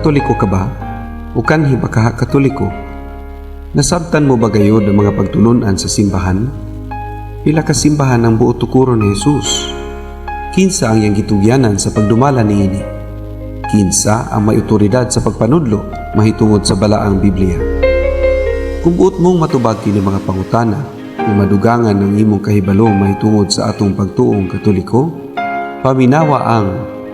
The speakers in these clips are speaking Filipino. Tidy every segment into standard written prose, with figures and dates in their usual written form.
Katoliko ka ba? O kanhi ba ka Katoliko? Nasabtan mo ba gayod ang mga pagtulunan sa simbahan? Pila ka simbahan ang buo tukuron ni Jesus? Kinsa ang iyang gitugyanan sa pagdumala niini? Kinsa ang may otoridad sa pagpanudlo mahitungod sa balaang Biblia? Kung buot mong matubag kini mga pangutana, kung madugangan ng imong kahibalo mahitungod sa atong pagtuong Katoliko, paminawa ang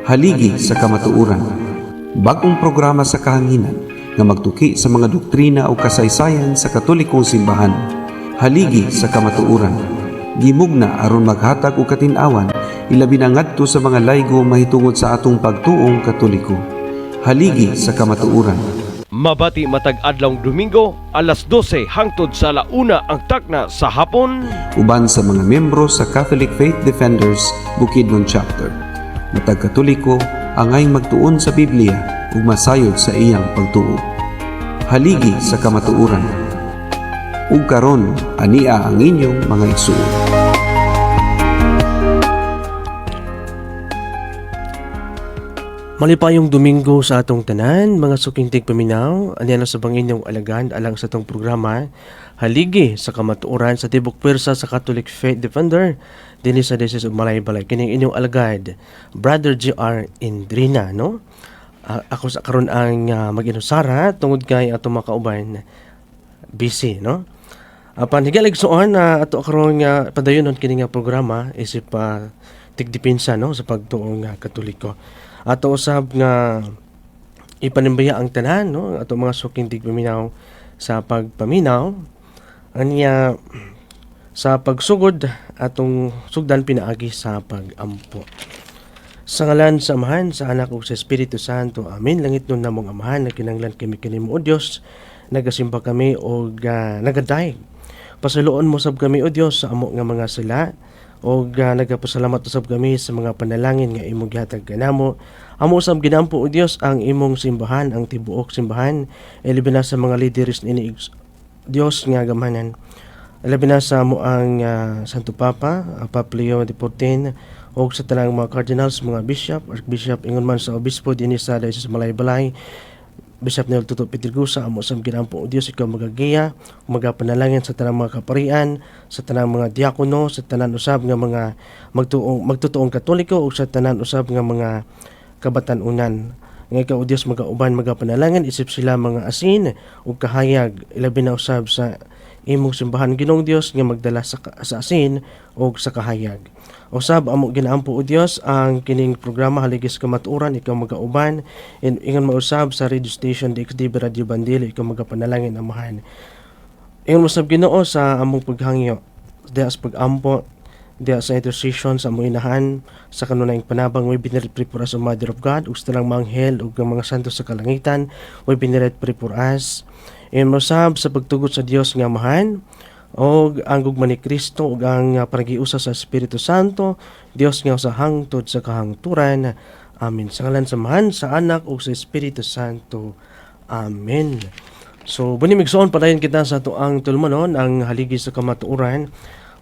Haligi sa Kamatuoran, bagong programa sa kahanginan nga magtuki sa mga doktrina o kasaysayan sa Katolikong simbahan. Haligi sa Kamatuoran, gimugna aron maghatag og katin-awan ilabi na ngadto sa mga laygo mahitungod sa atong pagtuong Katoliko. Haligi sa Kamatuoran. Mabati matag adlawng Domingo, alas 12 hangtod sa 1 ang takna sa hapon. Uban sa mga miyembro sa Catholic Faith Defenders Bukidnon Chapter. Matag Katoliko, angay magtuon sa Biblia ug masayod sa iyang pagtuo. Haligi sa Kamatuoran. Ug karon, ania ang inyong mga igsuon. Malipayong Domingo sa atong tanan, mga sukintig paminaw, aniya na sa banginyong alagan alang sa atong programa, Haligi sa Kamatuoran sa Tibok Pwersa sa Catholic Faith Defender, dinhi sa Diocese of Malaybalay. Kining inyong alagad, Brother G.R. Indrina, no? Ako sa karon ang mag-inusara tungod kay atong makauban busy, no? Apan higalig suon ato karon nga padayonon kini nga programa isip tigdipinsa, no, sa pagtuong Katoliko. Ato usab nga ipanimbaya ang tanan, no, ato mga suking tigpaminaw sa pagpaminaw anya sa pagsugod atong sugdan pinaagi sa pagampo. Sa ngalan sa Amahan, sa Anak ug sa Espiritu Santo. Amen. Langit nun namong Amahan, nagkinahanglan kami kanimo o Dios, nagasimba kami og nagadayeg. Pasiluon mo sab kami o Dios sa amo nga mga sala, o nagapasalamat usab kami sa mga panalangin nga imong gihatag kanamo. Amo usab ginampo o Dios ang imong simbahan, ang tibuok simbahan, ilabi na sa mga leaders ini Dios nga gamanan. Ilabi na sa amo ang Santo Papa, Papa Leo XIV, o sa tanang mga cardinals, mga bishop, archbishop, ingon man sa obispo dinhi sa Diocese sa Malaybalay, Bishop Nel Tuto Petrigusa, amo sa ginampo o Dios, ikaw magagiya, magapanalangin sa tanang mga kaparian, sa tanang mga diakono, sa tanan usab nga mga magtutuong Katoliko, o sa tanan usab nga mga kabatan-unan. Nga ikaw o Dios magauban, magapanalangin, isip sila mga asin o kahayag, ilabi na usab sa imong simbahan Ginoong Dios nga magdala sa asin o sa kahayag. Usab amo ginaampo o Dios ang kining programa Haligi sa Kamatuoran, ikaw magauban, ingon mausab sa radio station DXDB Radio Bandilo, ikaw magapanalangin amahan. Ingon usab Ginoo sa among paghangyo diha sa pagampo, diha sa intercession sa among inahan, sa kanunayng panabang way binirit prepuras o Mother of God, ug sa talang mga anghel ug mga santo sa kalangitan, way binirit prepuras. Ingon usab sa pagtugot sa Dios nga amahan, o ang gugma ni Kristo ug ang panagiusa sa Espiritu Santo, Dios nga sa hangtod sa kahangturan. Amen. Sa ngalan sa Amahan, sa Anak ug sa Espiritu Santo. Amen. So bunimigsoon padayon kita sa ato ang tulmanon ang Haligi sa Kamatuoran.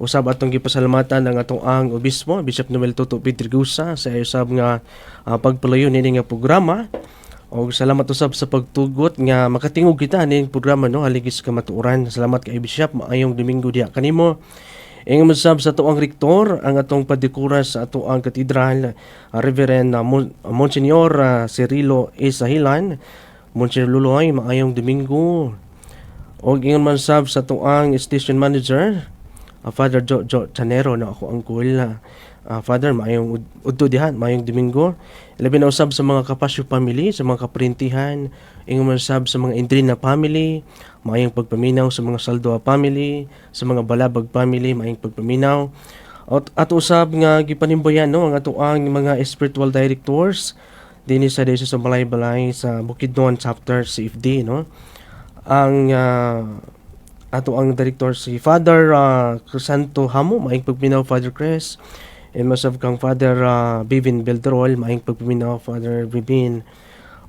Usab atong gipasalamatan ang atong ang obispo Bishop Noel Tuto Petrigusa sa usab nga pagpalayon nini nga programa. O salamat usab sa pagtugot nga makatingog kita ning programa, no, Haligi sa Kamatuoran. Salamat kay Bishop, maayong Domingo diha kanimo. Ingon usab sa tuang rektor ang atong padikura sa atoang katedral, Reverend Monsignor Cirilo Isahilan. Monsignor Luloy, maayong Domingo. O ingon man sab sa tuang station manager, Father Jo Chanero, na ako ang cool. Father, maayong udto diha, maayong Domingo. Labi na usab sa mga Kapasyo family, sa mga kaprintihan, ingon man usab sa mga Indrina family, maayong pagpaminaw sa mga Saldoa family, sa mga Balabag family, maayong pagpaminaw. At usab nga gipanimbayan, no, ang atoang mga spiritual directors dinhi sa Diocese sa Malaybalay sa Bukidnon Chapter CFD, no. Ang ato ang director si Father Crisanto Hamo, maayong pagpaminaw Father Chris. And masab kang Father Bivin Belderol, maayong pagpaminaw Father Bivin.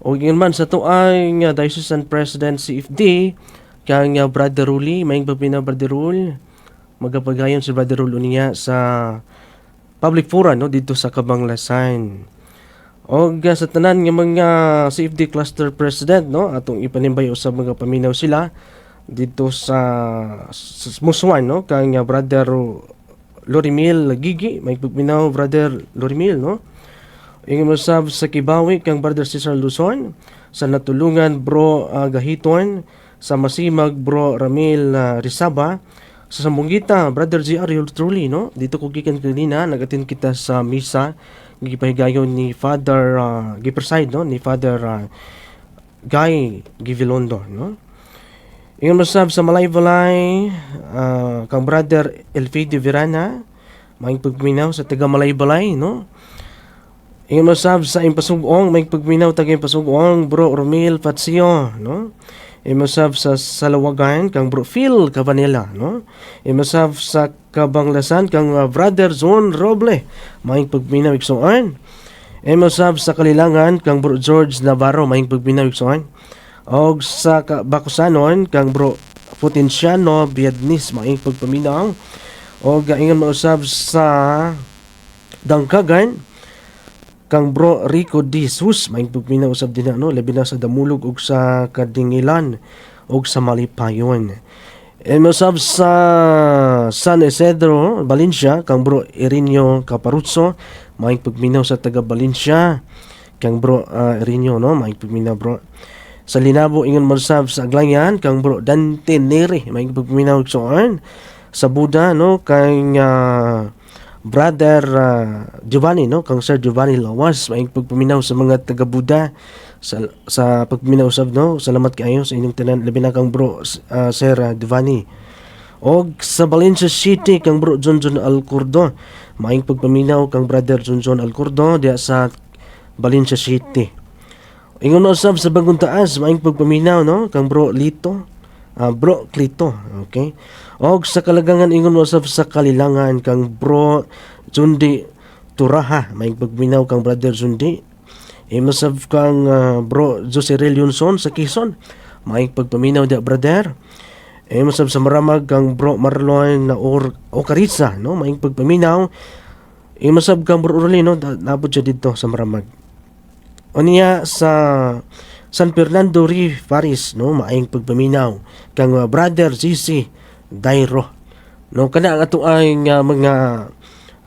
O yun man sa tuang Diocesan President CFD, kang Brother Ruli, maayong pagpaminaw Brother Rul. Magapagayon si Brother Rul niya sa public forum, no, dito sa Kabanglasan. Og sa tanan nga mga CFD cluster president, no, atong ipanimbay usab mga paminaw sila dito sa Muswan, no, kang brother Lorimil Gigi, may pagminaw brother Lorimil, no. Ingon usab sa Kibawi kang brother Cesar Luzon, sa Natulungan bro Gahiton, sa Masimag bro Ramil Rizaba, sa Sambungita brother GR truly, no. Dito ko gikan kanina, nagatin kita sa misa gipahigayon ni Father gipreside, no, ni Father Guy Givilondo, no. Ingon masab sa Malaybalay kang brother Elfidi Virana, may pagminaw sa taga Malaybalay, no. Ingon masab sa Impasugong, may pagminaw taga Impasugong bro Romil Patsio, no. Imasab sa Salawagan kang bro Phil Cabanela, no. Imasab sa Kabanglasan kang brother Zon Roble, may pagminaw igsoon. Imasab sa Kalilangan kang bro George Navarro, may pagminaw igsoon. Og sa Bakusanon kang bro Potenciano Biadnis, may pagpaminaw. Og ingon mausab sa Dangkagan kang bro Rico D. Sus, may pagminaw usab din, no, labi na sa Damulog ug sa Kadingilan ug sa Malipayon. Mausab sa San Isidro Valencia kang bro Irinio Caparuzzo, may pagminaw sa taga Valencia kang bro Irinio, no, may pagminaw bro. Sa Linabo ingon mausab sa Aglayan kang bro Dante Neri, may pagminaw soon. Sa Buda, no, kang brother Giovanni, no, kang Sir Giovanni Lawas, may pagpaminaw sa mga taga Buda sa pagpaminaw usab, no. Salamat kayo sa inyong tanan, labi na kang bro Sir Giovanni. Og sa Valencia City kang bro John Alcordo, may pagpaminaw kang brother John Alcordo diya sa Valencia City. Ingon usab sa Bagong Taas, may pagpaminaw, no, kang bro Lito, bro Clito, okay. Og sa Kalagangan ingon usab sa Kalilangan kang bro Jundi Turaha, may pagpaminaw kang brother Jundi. Imasab kang bro Jose Leonson sa Quezon, may pagpaminaw dia brother. Imasab sa Maramag kang bro Marlon na Ocarisa, no, may pagpaminaw. Imasab kang bro Orlino, nabot siya dito sa Maramag. O niya sa San Fernando Reef Paris, no, maayong pagpaminaw kang brother ZC Dairo, no. Kana ang ato ay mga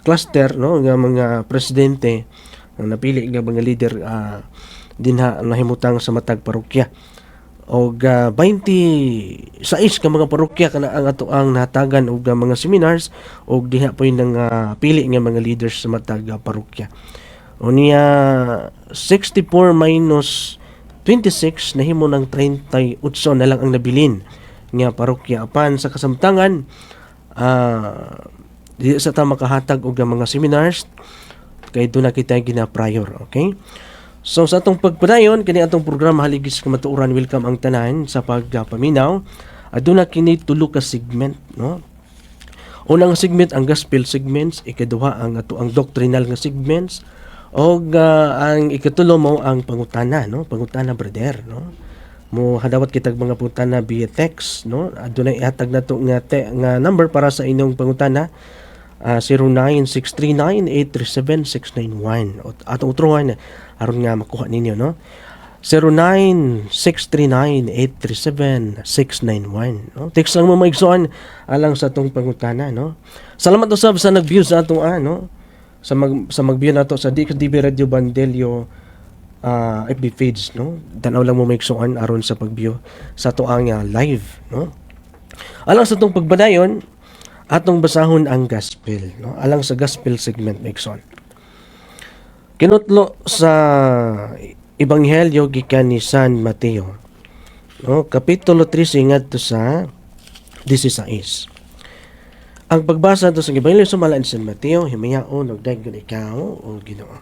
cluster, no, nga mga presidente ang napili nga mga leader dinha nahimutang sa matag parokya. Og 26 ka mga parokya kana ang ato ang nahatagan og mga seminars og diha po nang pili nga mga leaders sa matag parokya. O niya 64 minus 26 nahimo ng 38 na lang ang nabilin nga parokya apan sa kasamtangan di sa ta makahatag og mga seminars kay doon na kita gina-prior, okay. So sa atong pagpadayon kini atong programa haligi sa kamatuoran, welcome ang tanan sa pagpaminaw. Aduna kini tulo ka segment, no. Unang segment ang gospel segments, ikaduha ang ato ang doctrinal nga segments, og ang ikatulo mo ang pangutana, no, pangutana brother, no. Mo hadawat kitag mga pangutana via text, no. Adunay ihatag nato nga nga number para sa inyong pangutana, 0963983769 atong utrohan aron nga makuha ninyo, no. 0963983769, no. Text lang mo maigsoon alang sa atong pangutana, no. Salamat usab sa nag-view sa atong no, sa mag-view nato sa DB Radio Bandelio FB page, no. Tanaw lang mo maigsoon aron sa pag-view sa ato ang live, no. Alang sa atong pagbadayon atong basahon ang gospel, no. Alang sa gospel segment maigsoon. Kinutlo sa Ebanghelyo gikan ni San Mateo, no, kapitulo 13 ngadto sa 16. Ang pagbasa to sa Ebanghelyo sumalaan San Mateo, himayaon og daghan ikaw o Ginoo.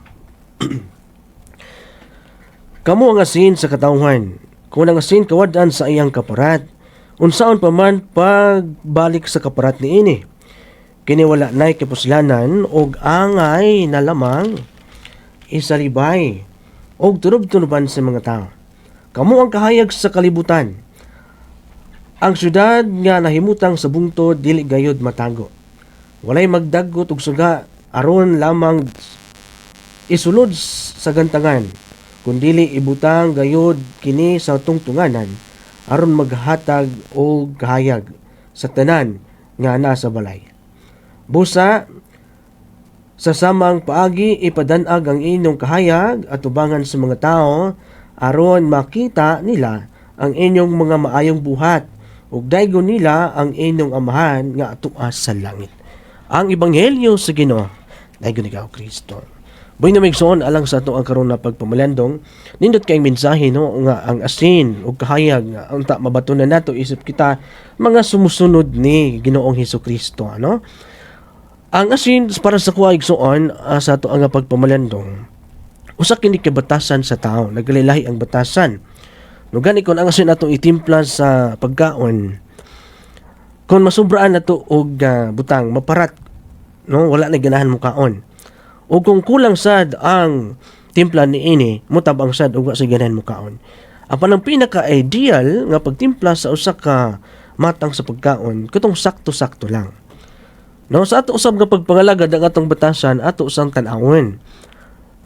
Kamo ang asin sa katawhan, kung ang asin kawad-an sa iyang kaparat, unsaon pa man pagbalik sa kaparat niini. Kini wala nay kapuslanan og angay na lamang isalibay og tunob-tunoban sa mga tao. Kamo ang kahayag sa kalibutan. Ang syudad nga nahimutang sa bungtod dili gayud matago. Walay magdagot og suga aron lamang isulod sa gantangan, kundili ibutang gayod kini sa tungtunganan aron maghatag og kahayag sa tanan nga naa sa balay. Busa sa samang paagi ipadanag ang inyong kahayag at tubangan sa mga tao aron makita nila ang inyong mga maayong buhat ug daygon nila ang inyong amahan nga atuas sa langit. Ang ebanghelyo sa Ginoo. Daygon ikaw Kristo. Buhay na migsoon alang sa ato ang karon na pagpamalandong, nindot kay mensahe no nga ang asin ug kahayag nga unta mabatunan nato isip kita mga sumusunod ni Ginoong Hesukristo ano. Ang asin para sa kuha igsoon sa ato ang pagpamalandong. Usa kini kay batasan sa tao, naglalahi ang batasan. No gani kon ang asin ato itimpla sa pagkaon. Kung masubraan nato og butang maparat no wala na ganahan mo kaon. O kung kulang sad ang timpla ni ini, mutabang sad og wa sa ganahan mo kaon. Apan ang pinaka-ideal nga pagtimpla sa usa ka matang sa pagkaon, katong sakto-sakto lang. No, sa ato usab nga pagpangalagad ang atong batasan, ato usang tan-awon.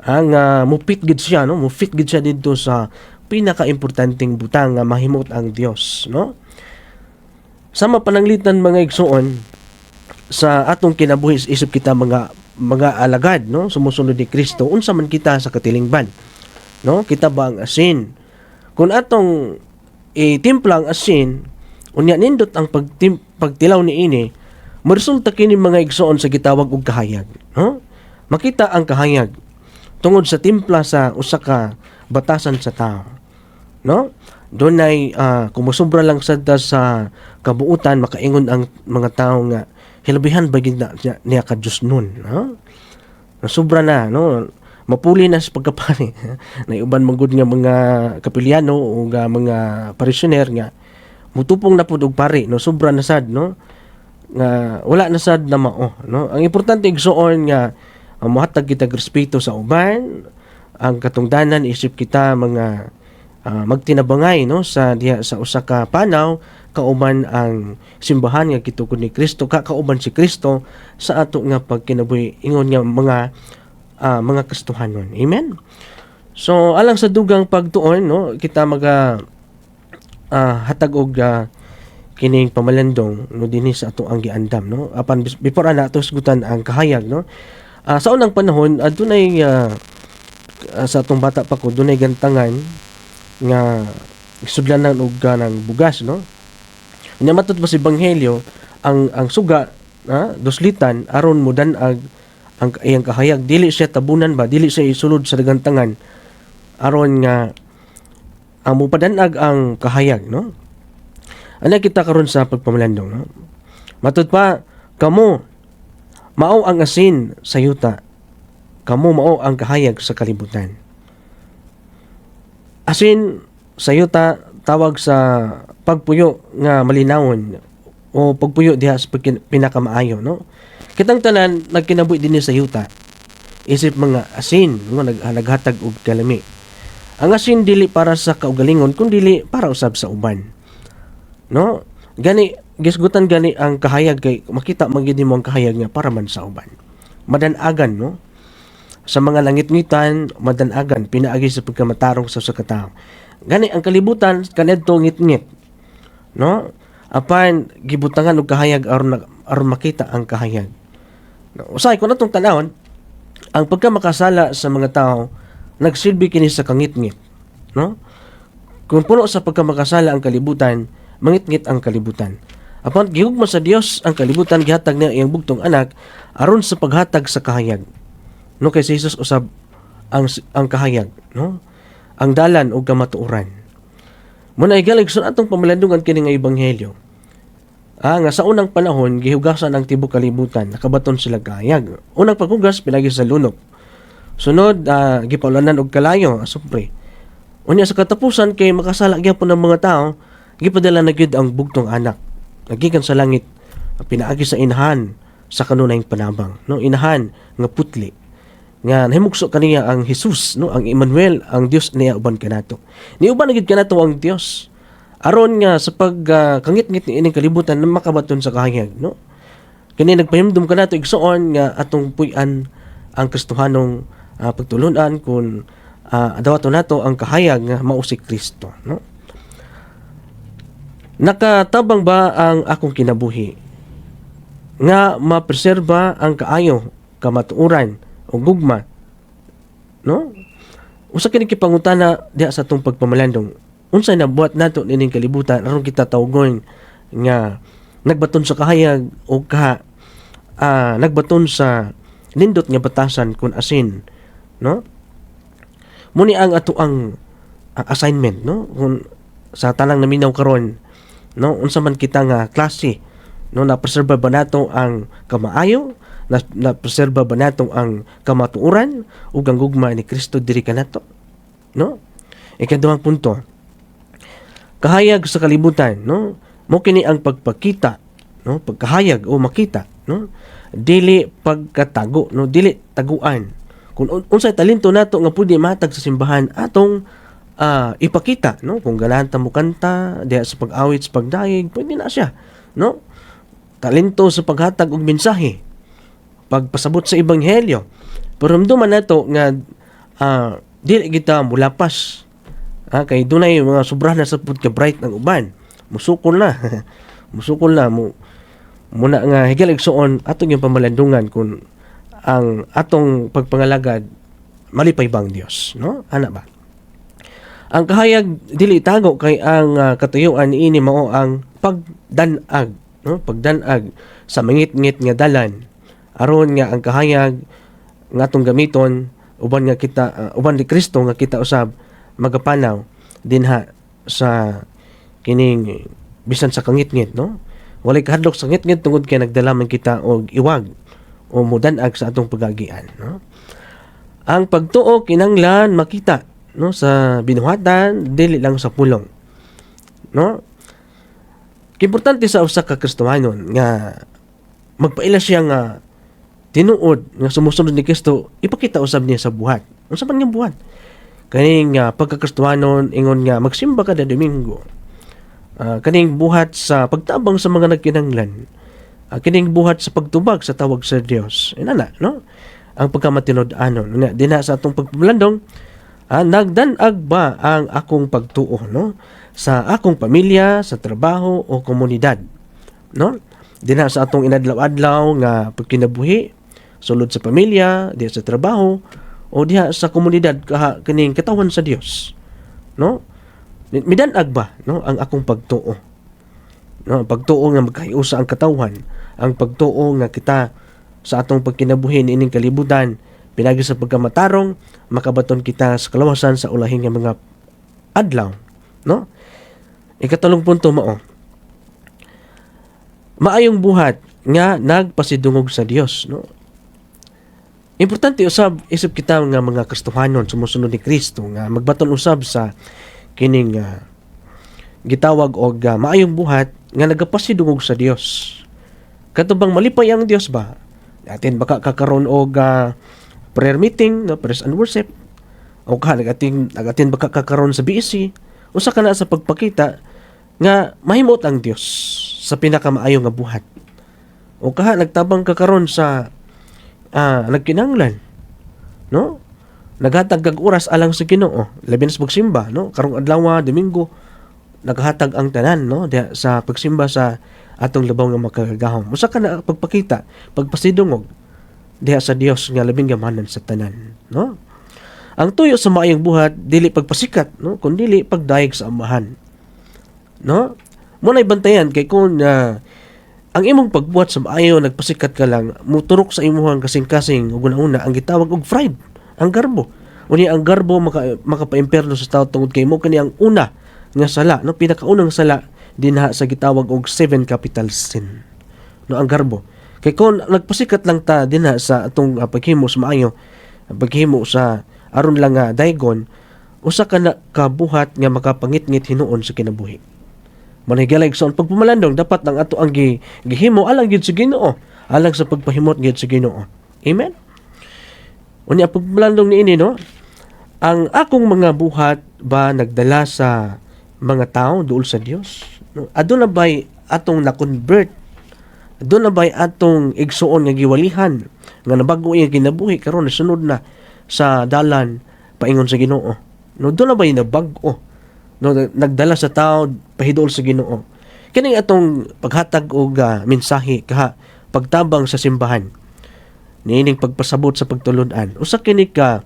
Ang mupit gid siya, no? Mufit gid siya didto sa pinaka-importanteng butang nga mahimot ang Dios, no? Sama pananglitan mga igsoon sa atong kinabuhi isip kita mga alagad no sumusunod ni Kristo unsa man kita sa katilingban no kita ba ang asin kung atong itimpla ang asin unya nindot ang pagtilaw ni ini maresulta kini mga igsoon sa gitawag og kahayag no makita ang kahayag tungod sa timpla sa usa ka batasan sa tao no dunay kumusubra lang sad sa kabuutan makaingon ang mga tao nga hilabihan ba gid niya ka Dios nun no sobra na no mapuli na sa pagkapari na uban manggod nga mga kapiliano o mga parishioner nga mutupong na pud og pari no sobra na sad no nga wala na sad na mao no ang importante igsuon nga mohatag kita respeto sa uban ang katungdanan isip kita mga magtinabangay no sa diha sa usa ka panaw kauban ang simbahan nga gitukod ni Kristo kauban si Kristo sa ato nga pagkinabuhi ingon nga mga kastuhanon amen so alang sa dugang pagtuon no kita hatag og kining pamalandong no dinhi sa ato ang giandam no apan before ana ato sigutan ang kahayag no sa unang panahon adunay sa atong bata pa ko dunay gantangan nga isudlanan og ganang bugas no nya matud pa sa ebanghelyo ang suga 2 litan aron mo danag ang iyang kahayag dili siya tabunan ba dili siya isulod sa dagantangan aron nga ang mupadanag ang kahayag no ana kita karon sa pagpamalandong no matud pa kamo mao ang asin sa yuta kamo mao ang kahayag sa kalibutan asin sa yuta tawag sa pagpuyo nga malinawon o pagpuyo diha sa pinakamaayo no kitang tanan nagkinabuhi dinhi sa yuta isip mga asin nga naghatag og kalami ang asin dili para sa kaugalingon kundi para usab sa uban no gani gisgutan gani ang kahayag kay makita magid mo ang kahayag nga para man sa uban madanagan no sa mga langit-ngitan madanagan pinaagi sa pagkamatarong sa usa ka tawo gani ang kalibutan kanadto ngit-ngit no apan gibutangan og kahayag aron makita ang kahayag no, usay ko natong tanawon ang pagkamakasala sa mga tao nagsilbi kini sa kangit-ngit no kung puno sa pagkamakasala ang kalibutan mangit-ngit ang kalibutan apan gihugma sa Dios ang kalibutan gihatag niya iyang bugtong anak aron sa paghatag sa kahayag no kay si Jesus usab ang kahayag no ang dalan og kamatuoran muna igaligson atong pamalandungan kini nga ebanghelyo nga sa unang panahon gihugasan ang tibok kalibutan nakabaton sila kahayag unang paghugas pinagi sa lunok sunod gipaulanan og kalayo asupre unya sa katapusan kay makasala gyapon ng mga tao gipadala na gyud ang bugtong anak nagikan sa langit pinaagi sa inahan sa kanunayng panabang no inahan nga putli nga nahimugso kaniya ang Jesus no ang Emmanuel ang Dios niya uban kanato ni uban gid kanato ang Dios aron nga sa pagkangit-ngit ni ining kalibutan na makabaton sa kahayag no kini nagpahimdom kanato igsuon nga atong puy-an ang Kristohanong pagtulunan kung adawato nato ang kahayag nga mao si Kristo, no? Nakatabang ba ang akong kinabuhi nga mapreserba ang kaayo, kamatuoran o gugma, no? Usa kini kipangutana diha sa atong pagpamalandong. Unsay nabuhat nato nining kalibutan aron kita tawgon nga nagbaton sa kahayag o nagbaton sa nindot nga batasan kun asin, no? Muni ang ato ang assignment, no? Kung sa tanang naminaw karon, no? Unsa man kita nga klase, no? Na-preserba ba nato ang kamaayo? Na-preserba ba nato ang kamatuoran ug ang gugma ni Kristo diri kanato, no? Ikaduhang punto, kahayag sa kalibutan, no? Mo kini ang pagpakita, no? Pagkahayag o makita, no? Dili pagkatago, no? Dili taguan. Kung unsay talento nato nga pwede matag sa simbahan atong ipakita, no? Kung ganahan ta mo kanta diha sa pag-awit, sa pagdaig, pwede na siya, no? Talento sa paghatag og mensahe, pagpasabot sa ebanghelyo. Pero ramduman nato nga dili kita mulapas. Kay dunay mga sobra na sa pud ka bright ng uban. Musukol na. Musukol na mo muna nga higalig suon atong yung pamalandungan kung ang atong pagpangalagad malipay bang Dios, no? Ana ba? Ang kahayag dili tago kay ang katuyuan niini mao ang pagdanag, no? Pagdanag sa mangit-ngit nga dalan aron nga ang kahayag nga atong gamiton uban nga kita uban ni Kristo nga kita usab magapanaw dinha sa kining bisan sa kangit-ngit, no? Walay kahadlok sa ngit-ngit tungod kay nagdala man kita og iwag o mudanag sa atong pagagian, no? Ang pagtuo kinanglan makita, no, sa binuhatan dili lang sa pulong, no? Importante sa usa ka Kristohanon nga magpaila siya nga tinuod nga sumusunod ni Kristo, ipakita usab niya sa buhat. Unsa man nga buhat? Kaning pagka-Kristohanon ingon nga magsimba kada Domingo. Kaning buhat sa pagtabang sa mga nagkinahanglan. Kining buhat sa pagtubag sa tawag sa Dios. Inana, no? Ang pagkamatinod-anon. Dina sa atong pagpalandong, nagdanag ba ang akong pagtuo, no? Sa akong pamilya, sa trabaho o komunidad, no? Dina sa atong inadlaw-adlaw nga pagkinabuhi, sulod sa pamilya, diha sa trabaho, o diha sa komunidad kining katawan sa Dios, no? Midanag ba, no, ang akong pagtuo? No, pagtuo nga magkahiusa ang katawan, ang pagtuo nga kita sa atong pagkinabuhi ining kalibutan pinagi sa pagkamatarong makabaton kita sa kalawasan sa ulahin nga mga adlaw, no? Ikatulong punto mao, maayong buhat nga nagpasidungog sa Dios, no? Importante usab isip kita nga mga Kristohanon sumusunod ni Kristo nga magbaton usab sa kining gitawag og maayong buhat nga nagapasidungog sa Dios. Katubang malipay ang Dios ba? Atin baka kakaroon og prayer meeting, no, praise and worship. O nagatin baka kakaroon sa BSC. Usa ka na sa pagpakita nga mahimot ang Dios sa pinakamaayo nga buhat. O nagtabang kakaroon sa nagkinahanglan, no? Naghatag kag oras alang sa Ginoo, labi na sa pagsimba, no? Karong adlaw, Domingo, naghatag ang tanan, no, diha sa pagsimba sa atong labaw nga makagahom. Usa ka na pagpakita, pagpasidungog diha sa Dios nga labing gamanan sa tanan, no? Ang tuyo sa maayong buhat dili pagpasikat, no, kundi pagdayeg sa amahan, no? Munay bantayan kay kung ang imong pagbuhat sa maayo nagpasikat ka lang, muturok sa imuhang kasing-kasing ug una ang gitawag og pride, ang garbo. Uni ang garbo makapaimperno sa tao tungod kay mo kani ang una nga sala, no, pinakaunang sala dinha sa gitawag og 7 capital sin, no, ang garbo. Kay kung nagpasikat lang ta dinha sa atong paghimo sa maayo, paghimo sa aron lang nga daygon, usa ka na kabuhat nga makapangit-ngit hinuon sa kinabuhi. Manhigalig sa pagpumalandong dapat ang ato ang gihimo alang gyud sa Ginoo, alang sa pagpahimot gyud sa Ginoo. Amen. Unya pagpumalandong niini, no, ang akong mga buhat ba nagdala sa mga tao duol sa Dios, no? Aduna bay atong na-convert, aduna bay atong igsuon nga giwalihan nga nabago iyang kinabuhi karon nasunod na sa dalan paingon sa Ginoo. No, doon na ba yung nabag-o? No, nagdala sa tao pahidol sa Ginoo. Kini atong paghatag og mensahe kaha pagtabang sa simbahan. Niining pagpasabot sa pagtulod-an. Usa kini ka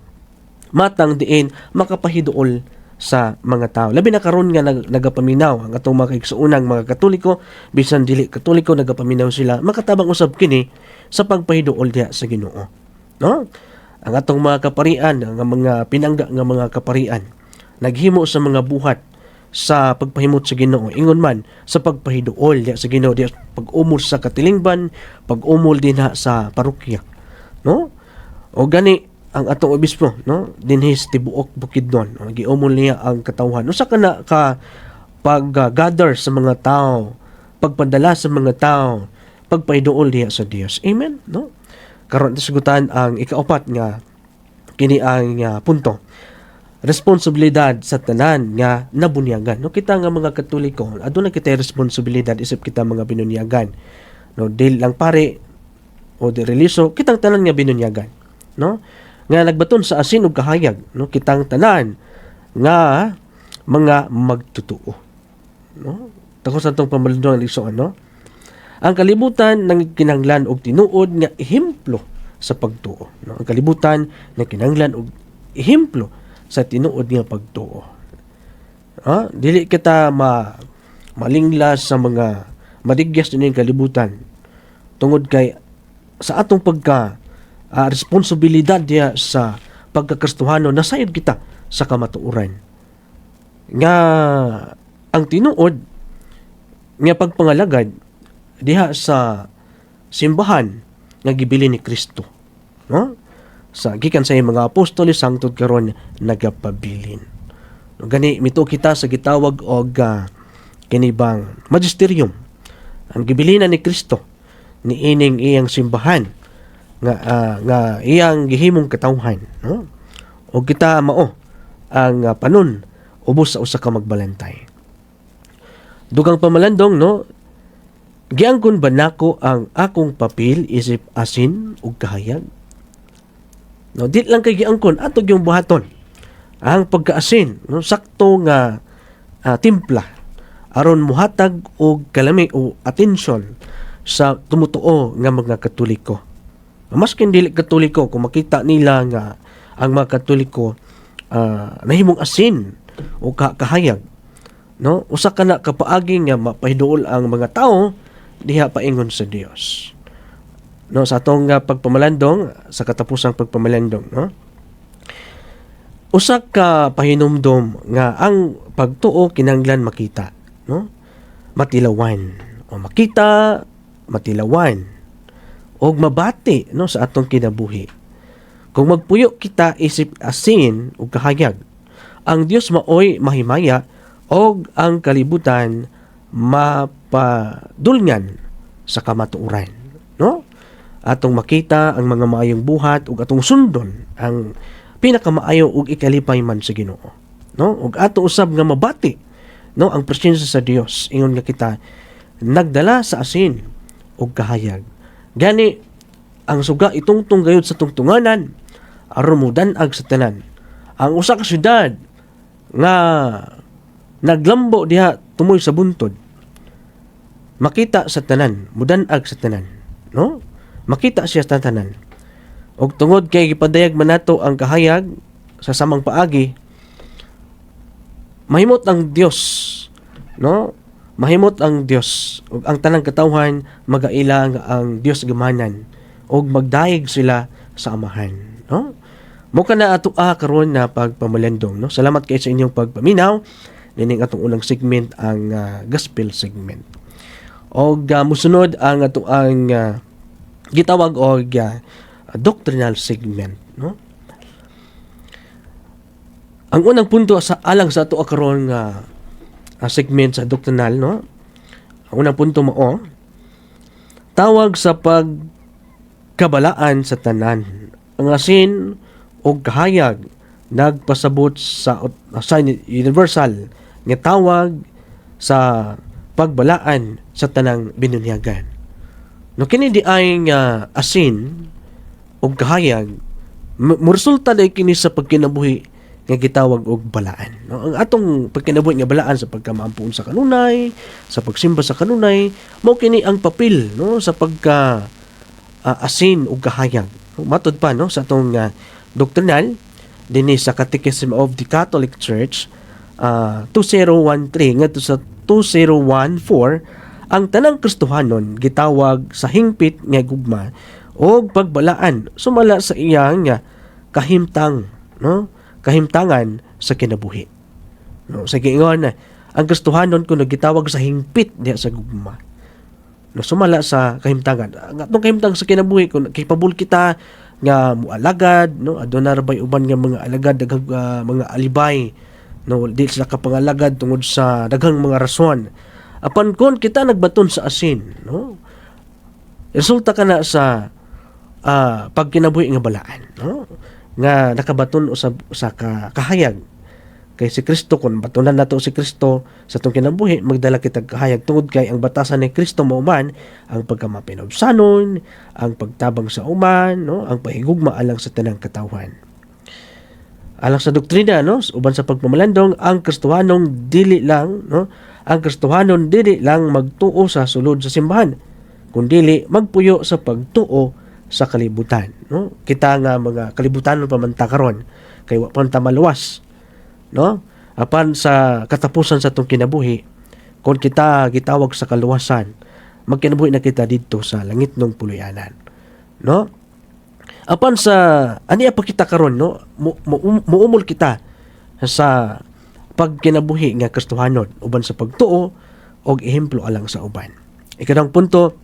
matang diin makapahiduol sa mga tao. Labi na karon nga nagapaminaw ang atong mga kaigsuunang mga Katoliko, bisan dili Katoliko nagapaminaw sila, makatabang usab kini sa pagpahiduol diha sa Ginoo. No? Ang atong mga kaparian, ang mga pinangga nga mga kaparian, naghimo sa mga buhat sa pagpahimot sa Ginoo, ingon man sa pagpahiduol diha sa Ginoo, diha pag-umol sa katilingban, pag-umol din sa parokya. No? O gani ang atong obispo, no, dinhi sa tibuok Bukidnon, giumol niya ang katawhan. Usa kana ka pag-gather sa mga tao, pagpadala sa mga tao, pagpahiduol diha sa Dios. Amen, no? Karon sagutan ang ikaapat nga kini ang punto. Responsibilidad sa tanan nga nabunyagan. No, kita nga mga Katoliko, aduna kita responsibilidad isip kita mga binunyagan. No, dili lang pare o di reliso, kitang tanan nga binunyagan, no? Nga nagbaton sa asin ug kahayag, no, kitang tanan nga mga magtutuo, no? Takos atong pamalandong ang igsoon, no? Ang kalibutan nang kinahanglan og tinuod nga ehemplo sa pagtuo, no? Ang kalibutan nang kinahanglan og ehemplo sa tinuod nga pagtuo. Dili kita malinglas sa mga madigyas din yung kalibutan tungod kay sa atong responsibilidad diya sa pagkakristohano, nasayod kita sa kamatuoran. Nga ang tinuod nga pagpangalagad diha sa simbahan nga gibili ni Kristo, no? Sa gikan sa mga apostoles hangtod karon nagapabilin. No, gani mito kita sa gitawag og kinibang magisterium. Ang gibilinan ni Kristo ni ining iyang simbahan nga iyang gihimong katawhan, no? O kita mao ang panon ubos sa usa ka magbalantay. Dugang pamalandong, no, giangkon ba nako ang akong papel isip asin ug kahayag? No, di lang kay giangkon ato yung buhaton ang pagkaasin, no, sakto nga timpla aron muhatag og kalami o atensyon sa tumutuo nga mga Katoliko. Maskin dili Katoliko, kung makita nila nga ang mga Katoliko nahimong asin o kahayag, no, usa ka na kapaagi nga mapahiduol ang mga tao diha paingon sa Dios. No, sa atong pagpamalandong, sa katapusang pagpamalandong, no, usa ka pahinumdom nga ang pagtuo kinahanglan makita, no, matilawan o makita, matilawan og mabati, no, sa atong kinabuhi. Kung magpuyo kita isip asin ug kahayag, ang Dios maoy mahimaya og ang kalibutan mapadulngan sa kamatuoran, no? Atong makita ang mga maayong buhat ug atong sundon ang pinakamaayo ug ikalipay man sa Ginoo, no? Ug ato usab nga mabati, no, ang presensya sa Dios ingon nga kita nagdala sa asin ug kahayag. Gani ang suga itungtong gayud sa tungtunganan aron mudan-ag sa tanan. Ang usa ka syudad nga naglambo diha tumoy sa buntod, makita sa tanan, mudan-ag sa tanan, no? Makita siya sa tanan. Og tungod kay gipadayag man nato ang kahayag sa samang paagi, mahimot ang Dios, no? Mahimot ang Dios ug ang tanang katawhan magaila nga ang Dios gamanan ug magdaig sila sa amahan, no? Mo kana ato karon na pagpamalandong, no? Salamat kay sa inyong pagpaminaw. Nining atong unang segment ang gospel segment. Og musunod ang ato ang gitawag og doctrinal segment, no? Ang unang punto sa alang sa ato karon nga segment sa doctrinal, no? Ang unang punto mao tawag sa pagkabalaan sa tanan. Ang asin o kahayag nagpasabot sa universal nga tawag sa pagbalaan sa tanang binunyagan. No, kini di ay asin o kahayag Moresulta na kini sa pagkinabuhi nga gitawag og balaan. No? Ang atong pagkinabuhi nga balaan sa pagkamampuon sa kanunay, sa pagsimba sa kanunay, mao kini ang papel no sa pagka asin ug kahayag. Matod pa no sa atong doctrinal dinhi sa Catechism of the Catholic Church 2013 ngadto sa 2014, ang tanang Kristohanon gitawag sa hingpit nga gugma o pagbalaan sumala sa iyang kahimtang, no? Kahimtangan sa kinabuhi. No, sa giingon ang Kristohanon kuno gitawag sa hingpit diha sa gugma. No, sumala sa kahimtangan. Ang atong kahimtang sa kinabuhi kun capable kita nga mualagad, no? Aduna ra bay uban nga mga alagad daghang mga alibay, no? Di sila kapangalagad tungod sa daghang mga rason. Apan kon kita nagbaton sa asin, no? Resulta kana sa pagkinabuhi nga balaan, no? Nga nakabaton usab sa kahayag kay si Kristo. Kun batunan nato si Kristo sa atong kinabuhi, magdala kita kahayag tungod kay ang batasan ni Kristo mao man ang pagkamapinobsanon, ang pagtabang sa uman, no? Ang pahigugma alang sa tanang katawhan. Alang sa doktrina, no, uban sa pagpamalandong, ang Kristohanong dili lang, no, ang Kristohanon dili lang magtuo sa sulod sa simbahan, kundi magpuyo sa pagtuo sa kalibutan, no? Kita nga mga kalibutan pa man ta karon kay wa pa ta maluwas, no? Apan sa katapusan sa atong kinabuhi, kung kita gitawag sa kaluwasan, magkinabuhi na kita didto sa langit ng puluyanan, no? Apan sa aniya pa kita karon, no, muumol kita sa pagkinabuhi nga Kristohanon uban sa pagtuo og ehemplo alang sa uban. Ikadang punto,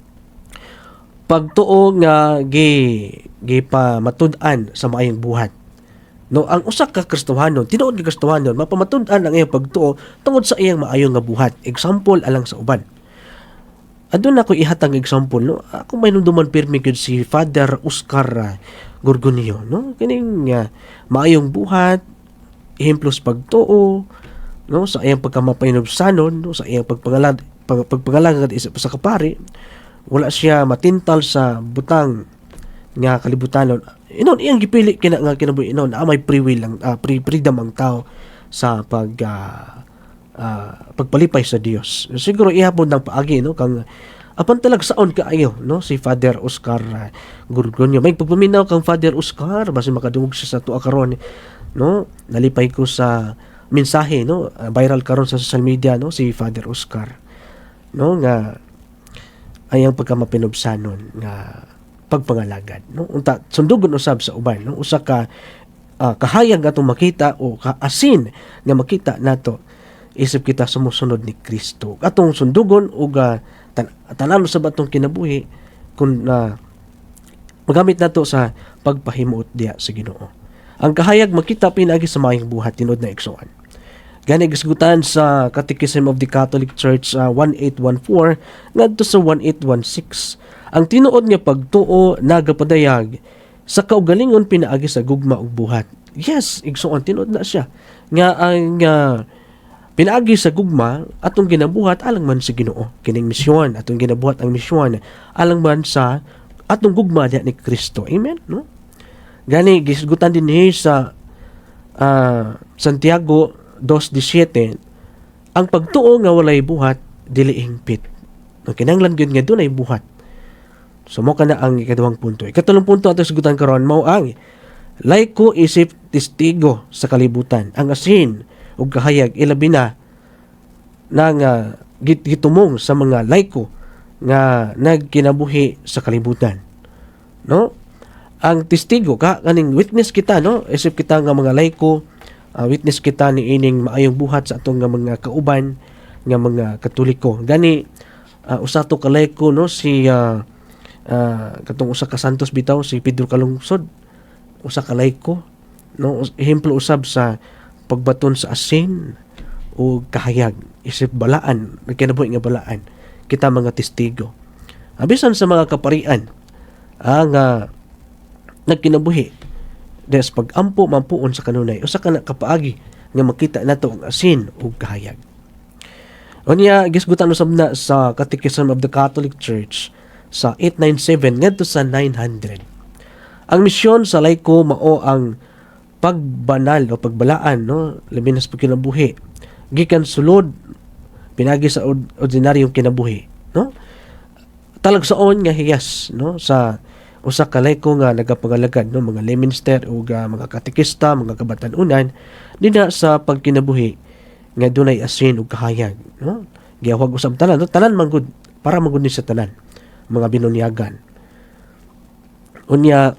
pagtuo nga gi pa matud-an sa maayong buhat. No, ang usa ka Kristohanon, tinuod nga Kristohanon, mapamatud-an ang iyang pagtuo tungod sa iyang maayong nga buhat. Example alang sa uban. Adun ako ihatag example, no. Ako may nunduman pirmi gyud si Father Oscar Gorgonio, no. Kining maayong buhat, ehemplo sa pagtuo, no, sa iyang pagkamapayinobsanon, no, sa iyang pagpangalagad sa kapari. Wala siya matintal sa butang nga kalibutanon. Inon iyang gipili kina nga kinabuhi inon may free will lang, freedom ang tao sa pagpalipay sa Dios. Siguro ihapon ng paagi, no, kang apan talag saon kaayo, no, si Father Oscar Gorgonio. May pagpaminaw kang Father Oscar basi makadungog siya sa tuwa karon, no. Nalipay ko sa mensahe, no, viral karon sa social media, no, si Father Oscar, no, nga ayang pagkamapinobsanon nga pagpangalagad, no. Unta sundugon usab sa uban, no, usa ka kahayag atong makita o kaasin nga makita nato isip kita sumusunod ni Kristo. Atong sundugon og tanan sa batong kinabuhi kun magamit nato sa pagpahimuot diha sa Ginoo. Ang kahayag makita pinaagi sa maayong buhat tinud na igsoon. Gani gisgutan sa Catechism of the Catholic Church 1814 ngadto sa 1816. Ang tinuod nga pagtuo nagapadayag sa kaugalingon pinaagi sa gugma ug buhat. Yes, igsoon tinuod na siya nga ang pinaagi sa gugma atong ginabuhat alang man sa Ginoo. Kining misyon atong ginabuhat ang misyon alang man sa atong gugma diha ni Kristo. Amen, no? Gani gisgutan din sa Santiago 2:17, ang pagtuo nga walay buhat dili hingpit. No, kinahanglan gyud nga dunay buhat. So mo kana ang ikaduhang punto. Ikatulong punto ato sigutan karon mao ang laiko isip testigo sa kalibutan. Ang asin ug kahayag ilabi na nang gitumong sa mga laiko nga nagkinabuhi sa kalibutan. No? Ang testigo kaning witness kita, no? Isip kita nga mga laiko, witness kita ni ining maayong buhat sa atong nga mga kauban nga mga Katoliko. Gani usa to ka laiko, no, si katong usa ka santos bitaw si Pedro Calungsod, usa ka laiko, no, ehemplo usab sa pagbaton sa asin o kahayag isip balaan, nagkinabuhi nga balaan kita mga testigo. Abisan sa mga kaparian ang nagkinabuhi des pagampo mampuon sa kanunay usa ka na kapaagi nga makita nato ang asin ug kahayag. Unya gisgutan usab na sa Catechism of the Catholic Church sa 897 ngadto sa 900. Ang misyon sa laiko mao ang pagbanal o pagbalaan, no, labi na sa pagkinabuhi gikan sulod pinagi sa ordinaryong kinabuhi, no, talagsaon nga hiyas, no, sa usa ka laiko nga nagapangalagad, no, mga layminister o mga katekista, mga kabatanunan dinha sa pagkinabuhi nga dunay asin ug kahayag, no, gihawag usab tanan, no, tanan man gud para magud ni sa tanan mga binunyagan. Unya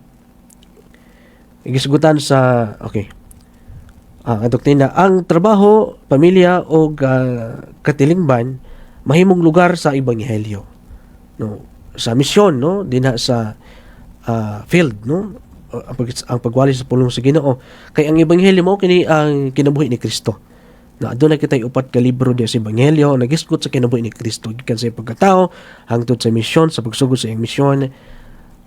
igisgutan sa ang doktrina, ang trabaho, pamilya o katilingban mahimong lugar sa ebanghelyo, no, sa misyon, no, dinha sa field, no, ang pagwali sa pulong sa Ginoo, kay ang ebanghelyo mo kini ang kinabuhi ni Kristo. Na adunay kitay upat ka libro diya sa ebanghelyo nagisgot sa kinabuhi ni Kristo gikan sa pagkatao hangtod sa misyon, sa pagsugod sa iyang misyon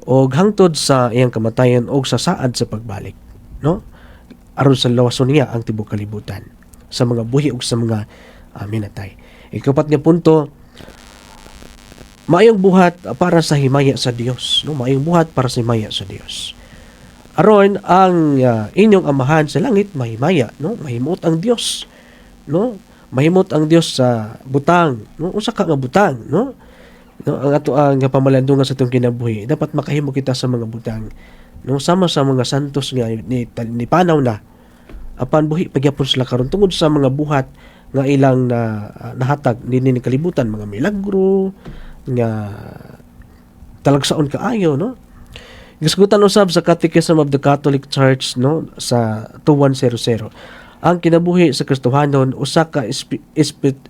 o hangtod sa iyang kamatayon o sa saad sa pagbalik, no, aron sa lawason niya ang tibuok kalibutan sa mga buhi ug sa mga minatay. Ikapat nga punto, maayong buhat para sa himaya sa Dios, no, maayong buhat para sa himaya sa Dios. Aron ang inyong amahan sa langit mahimaya, no, mahimot ang Dios, no, mahimot ang Dios sa butang, no, usa ka nga butang, no, ang ato ang pamalandungan sa itong kinabuhi dapat makahimo kita sa mga butang, no, sama sa mga santos nga ni panaw na apan buhi pagyapon sila karon tungod sa mga buhat nga ilang nahatag dinhi ni kalibutan, mga milagro nga talagsaon kaayo, no. Gisgutan usab sa Catechism of the Catholic Church, no, sa 2100, ang kinabuhi sa Kristohanon usa ka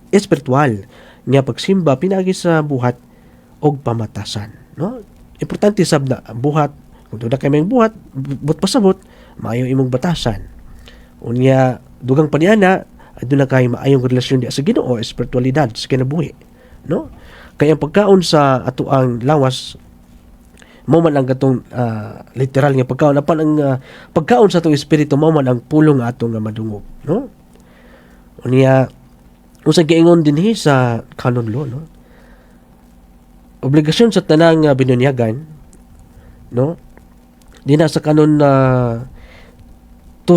espiritual nga pagsimba pinagi sa buhat og pamatasan, no. Importante sab na ang buhat, kung duda kay may buhat but pasabot maayo imong batasan. Unya dugang paniana aduna kay maayong relasyon di sa Ginoo, espiritualidad sa kinabuhi, no. Kaya ang pagkaon sa ato ang lawas mao man ang katong literal nga pagkaon, apan ang pagkaon sa atong espiritu mao man ang pulong ato nga madungog, no. Unya usag giingon dinhi sa canon law, no, obligasyon sa tanang binunyagan, no, dina sa canon 204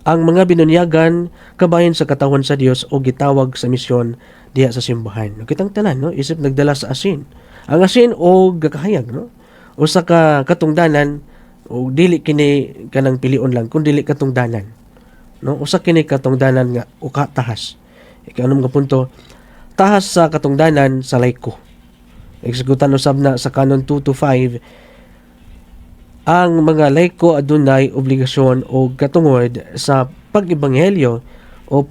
ang mga binunyagan kabahin sa katawan sa Dios o gitawag sa misyon diha sa simbahan. Kitang tanan, no, isip nagdala sa asin. Ang asin o gakahayag, no, usa ka katungdanan o dili kini kanang pilion lang kun dili katungdanan, no, usa kini katungdanan nga o katahas. Ikanom nga punto, tahas sa katungdanan sa laiko. Eksekutan usab na sa canon 225 ang mga laiko adunay obligasyon o katungod sa pag-ebanghelyo o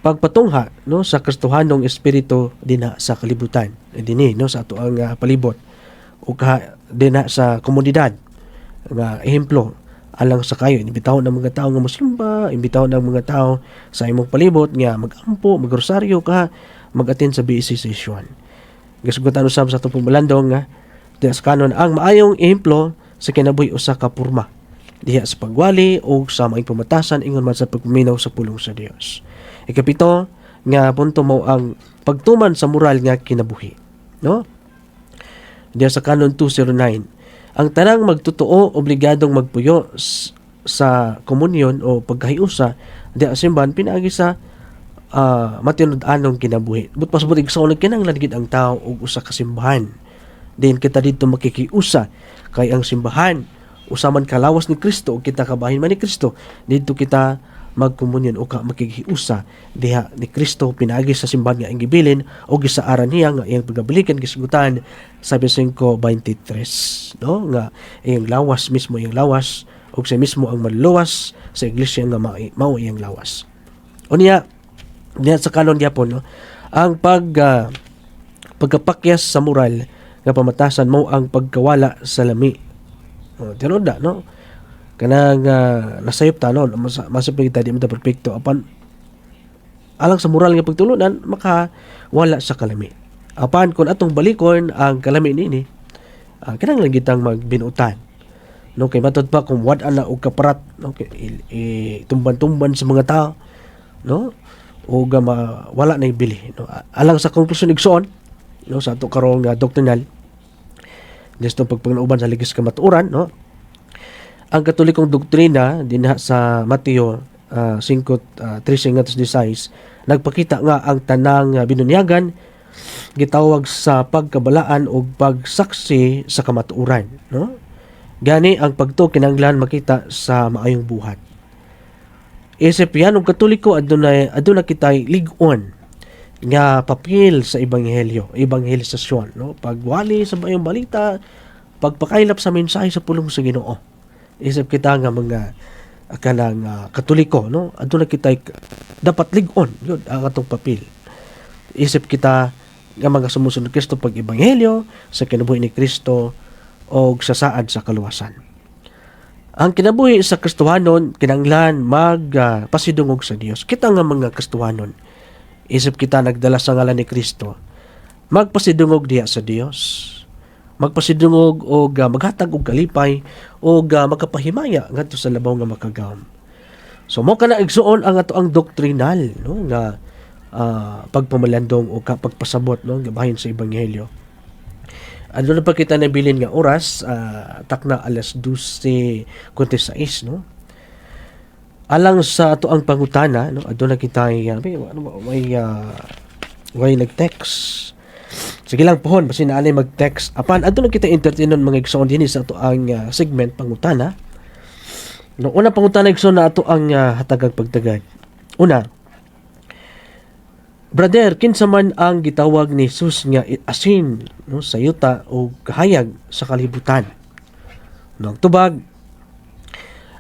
pagpatungha, no, sa Kristohanong espiritu dinha sa kalibutan dinhi, no, sa ato ang palibot o dinha sa komunidad nga ehemplo alang sa kayo imbitahon ng mga tao nga muslimba, imbitahon ng mga tao sa imong palibot nga magampo, magrosaryo ka, mag-attend sa BC session. Gasugutan usab sa atong pagbalandong nga sa kanon ang maayong ehemplo sa kinabuhi usa ka porma diha sa pagwali o sa maayong pamatasan ingon man sa pagpaminaw sa pulong sa Dios. Ikapito nga punto mo ang pagtuman sa moral nga kinabuhi, no. Diha sa kanon 209 ang tanang magtotoo obligadong magpuyo sa komunyon o pagkahiusa diha sa simbahan pinaagi sa matinud-anong kinabuhi. But pasabot igsoon kinahanglan gid ang tao og usa ka simbahan. Din kita dito makikiusa kay ang simbahan usaman kalawas ni Kristo o kita kabahin man ni Kristo, dito kita magkomunyon o makikiusa diha ni Kristo pinaagi sa simbahan nga ang gibilin o gisaaran niya nga iyang pagabilikan gisgutan sa 5:23, no, nga iyang lawas mismo iyang lawas o siya mismo ang manluwas sa iglesia nga mao iyang lawas. Unya diha sa kanon gyapon, no, ang pagkapakyas sa moral nga pamatasan mo ang pagkawala sa lami. Tinuod na, no? Kanang nasayop ta, no? Masayop kita, di mo ta perfecto. Apan, alang sa moral nga pagtulunan, makawala sa kalami. Apan, kung atong balikon ang kalami nini, kinahanglan kitang magbinutan. No? Kay matod pa kung wad ana og kaparat, no? Tumban-tumban sa mga tao, no? O wala na ibili. No? Alang sa konklusyon igsoon, no, sa ato karong doctrinal Disto pagpanguban sa ligis kamatuoran, no? Ang katolikong doktrina dinha sa Mateo 5:13-16 nagpakita nga ang tanang binunyagan gitawag sa pagkabalaan o pagsaksi sa kamatuoran, no? Gani ang pagtuo kinahanglan makita sa maayong buhat. Isip yan og katoliko aduna kitay lig-on nga papel sa ebangheliasasyon, no? Pagwali sa maayong balita, pagpakailap sa mensahe sa pulong sa Ginoo. Isip kita nga mga kanang katoliko, no? Aduna kitay dapat lig-on yun ang atong papel. Isip kita nga mga sumusunod Kristo pag ebanghelyo sa kinabuhi ni Kristo o sa saad sa kaluwasan. Ang kinabuhi sa Kristohanon kinahanglan pasidungog sa Dios. Kita nga mga Kristohanon, isip kita nagdala sa ngalan ni Kristo, magpasidungog diha sa Dios. Magpasidungog o maghatag og kalipay o magkapahimaya ngadto sa labaw nga makagawom. So mo kana igsuon ang ato ang doktrinal, no, nga pagpamalandong o pagpasabot, no, gabahin sa ebanghelyo. Ano na pa kita nabilin nga oras, takna alas 12:46, no? Alang sa ato ang pangutana, no, aduna kita may nag-text. Sige lang pohon, basi na alay mag-text. Apan aduna kita entertainon mga igsoon dinhi sa ato ang segment pangutana. No, una pangutana igsoon na ato ang hatagag pagtagad. Una, brother, kinsa man ang gitawag ni Jesus nga asin, no, sa yuta o kahayag sa kalibutan? No, tubag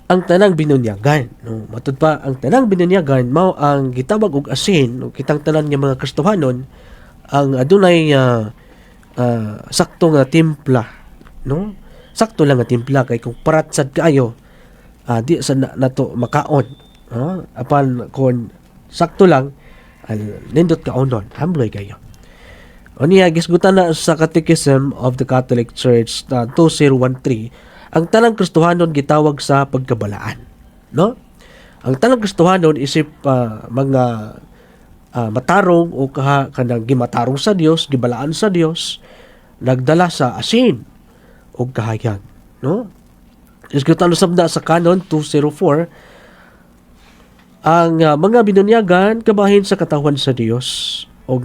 ang tanang binunyagan, no, matud pa ang tanang binunyagan mao ang gitawag og asin, no, kitang tanan nga mga Kristohanon ang adunay sakto nga timpla, no? Sakto lang nga timpla kay kung paratsad kayo di sa nato makaon, no? Apan kon sakto lang nindot ka onon, hambloy kayo. O niya, gisgutan na sa Catechism of the Catholic Church 2013, ang tanang Kristohanon gitawag sa pagkabalaan. No? Ang tanang Kristohanon isip mga matarong o kanang gimatarong sa Dios, gibalaan sa Dios, nagdala sa asin o kahayag. No? Gisgutan na sa Canon 204, ang mga binunyagan kabahin sa katawan sa Dios o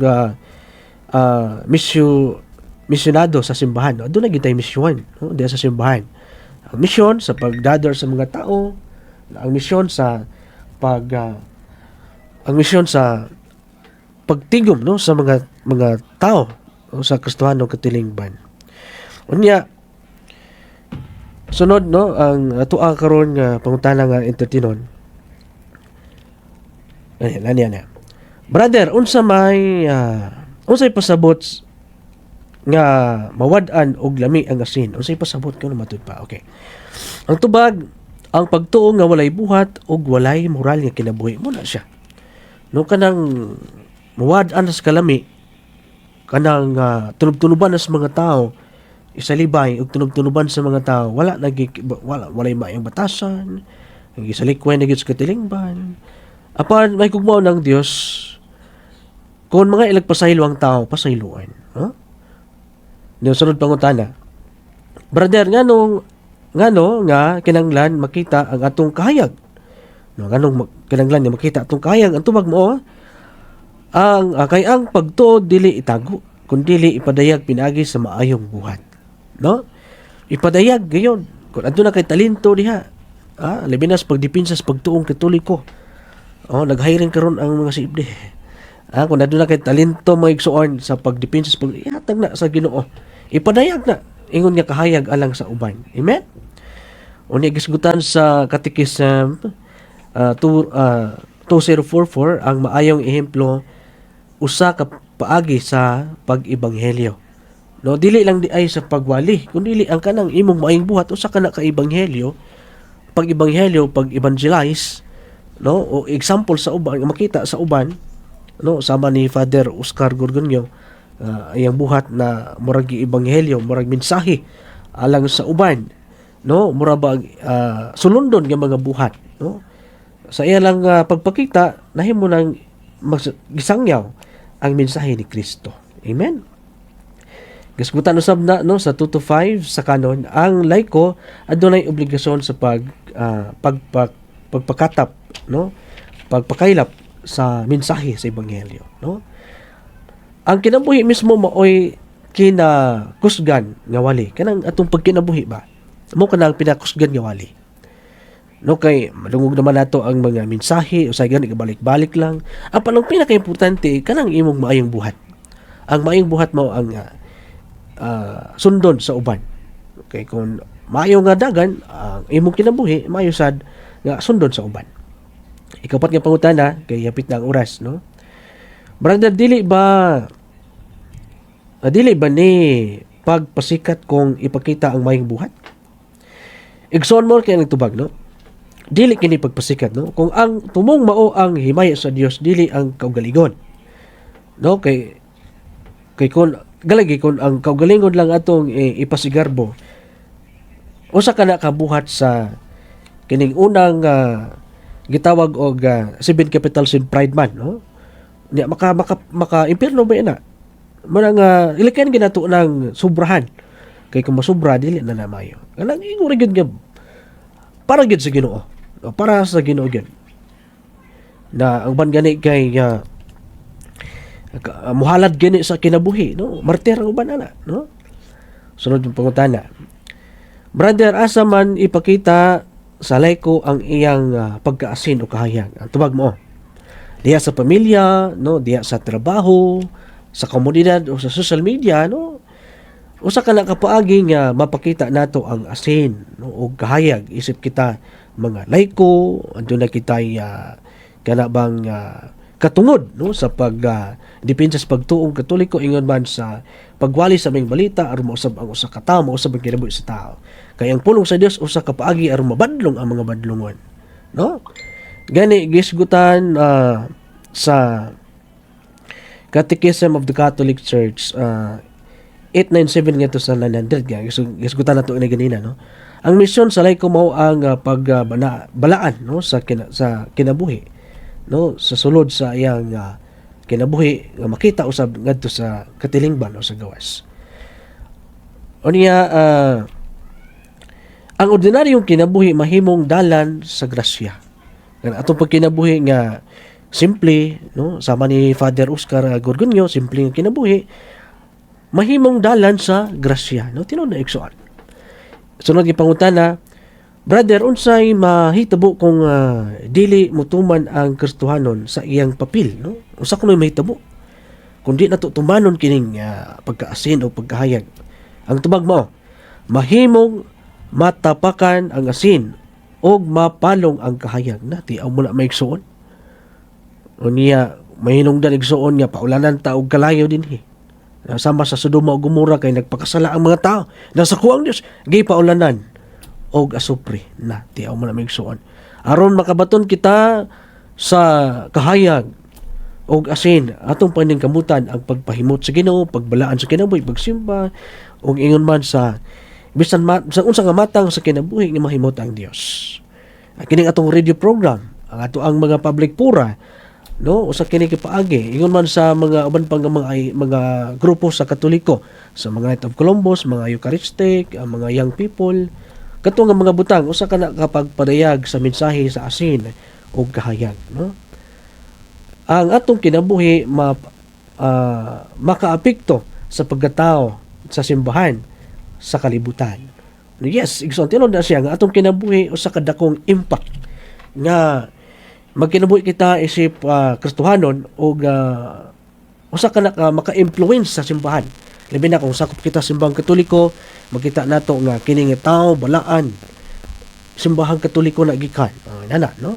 misyonado sa simbahan. No? Doon na gitay misyon, no? Diyan sa simbahan. Ang misyon sa pagdadar sa mga tao, ang misyon sa pagtigom, no, sa mga tao, no, sa Kristohano katilingban. Unya sunod, no, ang atoa karon nga pangutana nga entertainon. Yan. Brother, unsay pasabot nga mawad-an og lami ang asin? Unsay pasabot ko na matud pa? Okay. Ang tubag, ang pagtuo nga walay buhat og walay moral nga kinabuhi mo na siya. No, kanang mawad-an sa kalami, kanang tunub-tunuban sa mga tao, isalibay og tunub-tunuban sa mga tao, walay maayong batasan, gisalikwen na gyud sa katilingban. Apan may kugmao ng Dios kung mga ilagpasaylo ang tao, pasayloan. Huh? Yung sunod pangutana. Brother, nga kinanglan makita ang atong kahayag. No, kinanglan niya makita atong kahayag. Ang tubag mo, kay ang pagtuod dili itago, kundi ipadayag pinagi sa maayong buhat. No? Ipadayag gayon. Kung adto na kay talento diha, labinas pagdipinsa sa pagtuong Katoliko. Nag-hiring karon ang mga sibde. Kung nandun na kay talento mga igsuon sa pagdepensa sa ihatag na sa Ginoo. Ipadayag na ingon nga kahayag alang sa uban. Amen. Unya gisgutan sa Catechism 2044 ang maayong ehemplo usa ka paagi sa pag-ebanghelyo. No, dili lang di ay sa pagwali, kundi ang kanang imong maayong buhat usa ka na ka ebanghelyo, pag-ebanghelyo, pag-evangelize, no, o example sa uban, makita sa uban, no, sama ni Father Oscar Gorgonio, iyang buhat na murag ebanghelyo, murag mensahe alang sa uban, no, mura ba sulundon nga mga buhat, no, sa iya lang pagpakita nahimo nang gisangyaw ang mensahe ni Kristo. Amen. Gasgutan usab na no sa 2 to 5 sa kanon ang laiko adunay obligasyon sa pagpakatap no pagpakailap sa mensahe sa ebanghelyo no. Ang kinabuhi mismo maoy kinakusgan nga wali kanang atong pagkinabuhi ba mo kanang pinakusgan nga wali no kay malungog naman nato ang mga mensahe usay gani balik-balik lang ang palang pinaka-importante kanang imong maayong buhat. Ang maayong buhat mao ang sundon sa uban. Okay, kung maayo nga dagan, ang imong kinabuhi, maayo sad nga sundon sa uban. Ikapat nga pangutana, kay hapit na ang oras, no? Brother, dili ba ni pagpasikat kung ipakita ang maayong buhat? Igsoon mo kay nagtubag, no? Dili kini pagpasikat, no? Kung ang tumong mao ang himaya sa Dios, dili ang kaugalingon. No, kay kung galagi kung ang kaugalingon lang atong ipasigarbo usa ka na kabuhat sa kining unang gitawag og 7 capital sin pride man no nya maka impierno ba ina manang ilikan ginato ng sobrahan kay kung masobra dili na namayo kanang iguri gyud nga para gyud sa Ginoo para sa Ginoo gyud na ang ban gani kay muhalad gani sa kinabuhi no martir ang uban ana no. Sunod yung pangutana, brother, asa man ipakita sa laiko ang iyang pagkaasin o kahayag? Ang tubag mo diya sa pamilya no, diya sa trabaho, sa komunidad o sa social media no, usa ka na kapaagi nga mapakita nato ang asin no o kahayag isip kita mga laiko andun na kita kana bang katungod no sa depensa sa pagtuong Katoliko ingon man sa pagwali sa mga balita aron mausab ang usa ka tawo mausab ang kinabuhi sa tao kay ang pulong sa Dios usa ka paagi aron mabadlong ang mga badlongon no gani gisgutan sa Catechism of the Catholic Church 897 nga to sa 900 nga gisgutan nato ini ganina no. Ang misyon sa laiko mao ang pagbalaan no sa kinabuhi no sa sulod sa iyang kinabuhi nga makita usab ngadto sa katilingban o sa gawas. Unya ang ordinaryong kinabuhi mahimong dalan sa grasya. Kan atong pagkinabuhi nga simple no sama ni Father Oscar Gorgonio simple nga kinabuhi mahimong dalan sa grasya no tinuod na igsoon. Sunod gi pangutana, brother, unsay mahitabo kung dili mutuman ang Kristohanon sa iyang papel, no? Usa kunoy mahitabo. Kung di nato tumanon kining pagkaasin o pagkahayag. Ang tubag mo, mahimong matapakan ang asin o mapalong ang kahayag. Nati, ang muna may igsoon. O niya, mahinungdan igsoon nga, paulanan ta og kalayo din sama sa Sodoma o Gomora kay nagpakasala ang mga tao. Nasa kuang Dios, gay paulanan og asupre na tiaw mo na migsuon aron makabaton kita sa kahayag og asin atong paningkamutan ang pagpahimot sa Ginoo, pagbalaan sa kinabuhi, pagsimba og ingon man sa bisan sa unsa nga matang sa kinabuhi nga mahimot ang Dios. Kining atong radio program ang ato ang mga public pura no usa kini kipaagi ingon man sa mga uban pang mga grupo sa Katoliko sa mga Knights of Columbus, mga Eucharistic, mga young people kato nga mga butang usa ka na kapag padayag sa mensahe sa asin o kahayag no ang atong kinabuhi makaapekto sa pagkatao sa simbahan sa kalibutan. Yes, igsoon tinod na siya nga atong kinabuhi usa ka dakong impact nga magkinabuhi kita isip Kristohanon o usa ka na maka-influence sa simbahan. Labi na kung sakop kita simbahang Katoliko, makita nato nga kini nga tawo balaan simbahang Katoliko na gikan. Nana, no?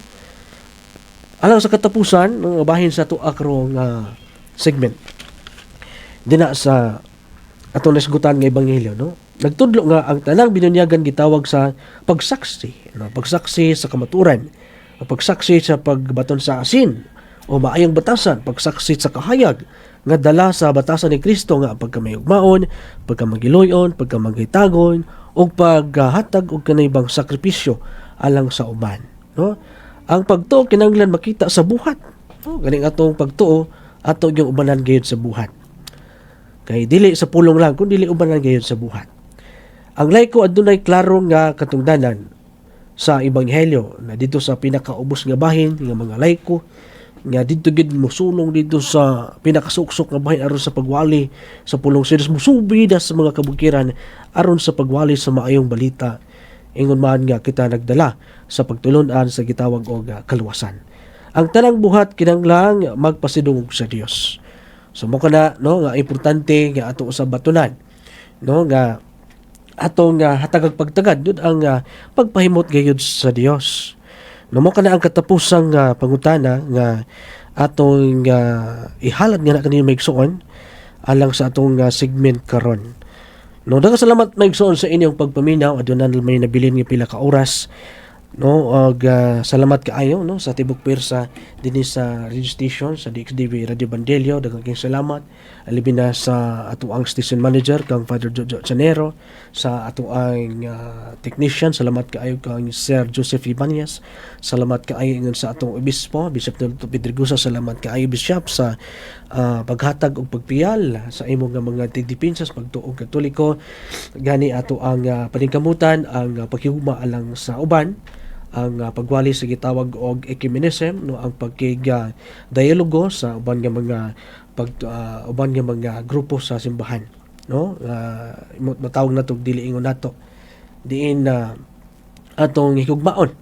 Alang sa katapusan, bahin sa to akrong segment. Dina sa atong nasgutan nga ebanghelyo, no? Nagtudlo nga ang tanang binunyagan gitawag sa pagsaksi, no? Pagsaksi sa kamaturan, pagsaksi sa pagbaton sa asin o maayong batasan, pagsaksi sa kahayag nga dala sa batasan ni Kristo nga pagkamayugmaon, pagkamagiloyon, pagkamagitagon o paghatag og kanaybang sakripisyo alang sa uban, no? Ang pagtuo kinahanglan makita sa buhat, no? Ganing atong pagtuo ato yung ubanan gayud sa buhat. Kay dili sa pulong lang, kung dili uban lang gayon sa buhat. Ang laiko adunay klaro nga katungdanan sa ebanghelyo na dito sa pinakaubos nga bahin nga mga laiko nga dito gid mosulong dito sa pinakasuksok nga bahin aron sa pagwali sa pulong series, musubida sa mga kabukiran aron sa pagwali sa maayong balita. Ingon man nga kita nagdala sa pagtulon-an sa gitawag og kaluwasan. Ang tanang buhat kinahanglang magpasidungog sa Dios. So mo kana no nga importante nga ato sa batunan no nga atong hatagag pagtagad yun ang pagpahimot gayud sa Dios. No mo kana ang katapusang pangutana nga atong ihalad nga na kanina maigsoon alang sa atong segment karon. No daghang salamat maigsoon sa inyong pagpaminaw aduna may nabilin nga pila ka oras. No og salamat kaayo no sa tibok pwersa dinhi sa radio station sa DXDB Radio Bandelio. Daghang salamat alibin na sa ato ang station manager kang Father Jojo Chanero, sa ato ang technician salamat kaayo kang Sir Joseph Ibanez, salamat kaayo ingon sa atong obispo Bishop Dr. Pedregosa, salamat kaayo Bishop sa paghatag og pagpiyal sa imong nga mga tigdepinsas pagtuog katoliko gani ato ang paningkamutan ang paghigugma alang sa uban, ang pagwali sa gitawag og ecumenism no, ang dialogo sa uban nga mga uban nga mga grupo sa simbahan no, matawag nato dili ingon nato diin atong higugmaon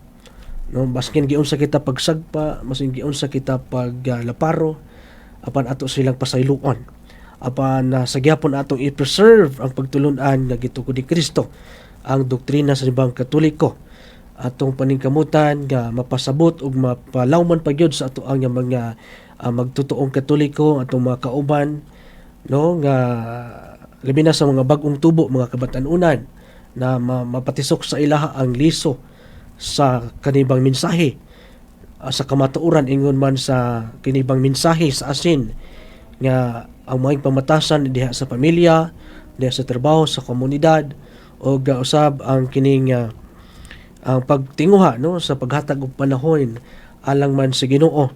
no, baskin giunsa kita pagsagpa, masin giunsa kita paglaparo apan ato silang pasayloon apan sa gyapon atong i-preserve ang pagtulon-an nga gituod ni Kristo, ang doktrina sa simbahang Katoliko, atong paningkamutan nga mapasabot ug mapalawman pa gyud sa ato ang mga magtutuong Katoliko, atong mga kauban no nga labi na sa mga bag-ong tubo, mga kabatanunan na mapatisok sa ilaha ang liso sa kanibang mensahe sa kamatuoran ingon man sa kinibang mensahe sa asin nga ang mga pamatasan diha sa pamilya, diha sa trabaho, sa komunidad o usab ang kining ang pagtinguha no sa paghatag og panahon alang man sa Ginoo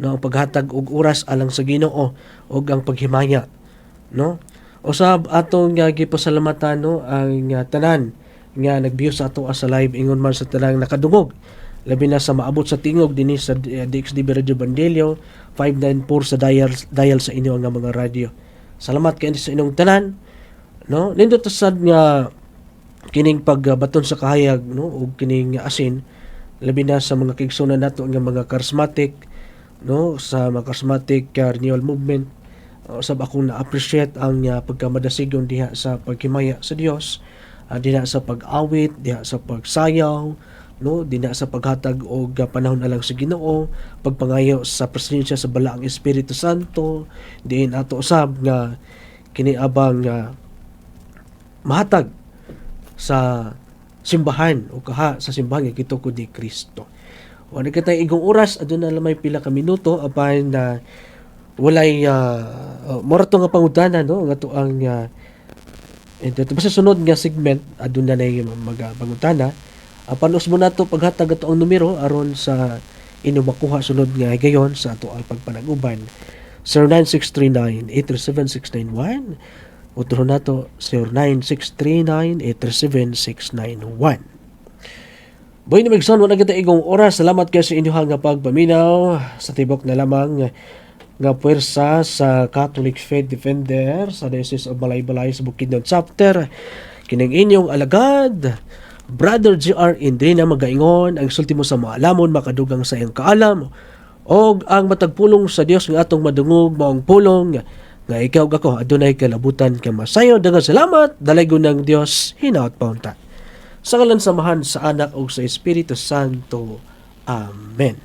no, ang paghatag og oras alang sa Ginoo ug ang paghimaya no. Usab atong gipasalamatan no ang tanan nga nagbiyo sa ato sa live ingon man sa tanang nakadungog labi na sa maabot sa tingog dinhi sa DXDB Radio Bandelio 594 sa dial sa inyo nga mga radio. Salamat kay sa inyong tanan no. Nindot sad nga kining pagbaton sa kahayag no ug kining asin labi na sa mga kigsunan nato nga mga charismatic no, sa mga charismatic renewal movement. Usab akong na-appreciate ang pagkamadasigon diha sa paghimaya sa Dios, diha sa pag-awit, diha sa pagsayaw no, diha sa paghatag og panahon alang sa Ginoo, pagpangayo sa presensya sa balaang Espiritu Santo, diin ato usab nga kini abang mahatag sa simbahan o kaha sa simbahan nga gitukod ni Kristo. Wala kita igong oras aduna lamay pila ka minuto apan na walay morato nga pangutana no nga to ang basta sunod nga segment aduna na magpangutana apan usmo nato paghatag ato ang numero aron sa inyo makuha sunod nga gayon sa ato ang pagpanag-uban 0963983761 utro nato 0963983761. Boy ni Migson, wala kita igong oras. Salamat kayo sa inyong nga pagpaminaw sa tibok na lamang nga puwersa sa Catholic Faith Defender sa Diocese of Balay-Balay sa Bukidnon Chapter. Kining inyong alagad, Brother G.R. Indrina magaingon, ang sulti mo sa maalamon, makadugang sa iyong kaalam, o ang matagpulong sa Dios nga atong madungog, maong pulong, nga ikaw ako, adunay kalabutan ka masayo. Daghang salamat, dalaygon ng Dios, hinaot paunta. Sa ngalan samahan sa Anak o sa Espiritu Santo. Amen.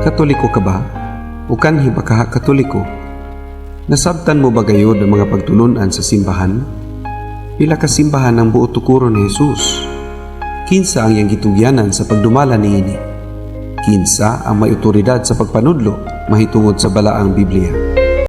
Katoliko ka ba? O kanhi ba ka katoliko? Nasabtan mo ba gayod ang mga pagtulunan sa simbahan? Pila ka simbahan ang buot tukuron ni Jesus? Kinsa ang iyang gitugyanan sa pagdumala niini? Kinsa ang may otoridad sa pagpanudlo mahitungod sa balaang Biblia?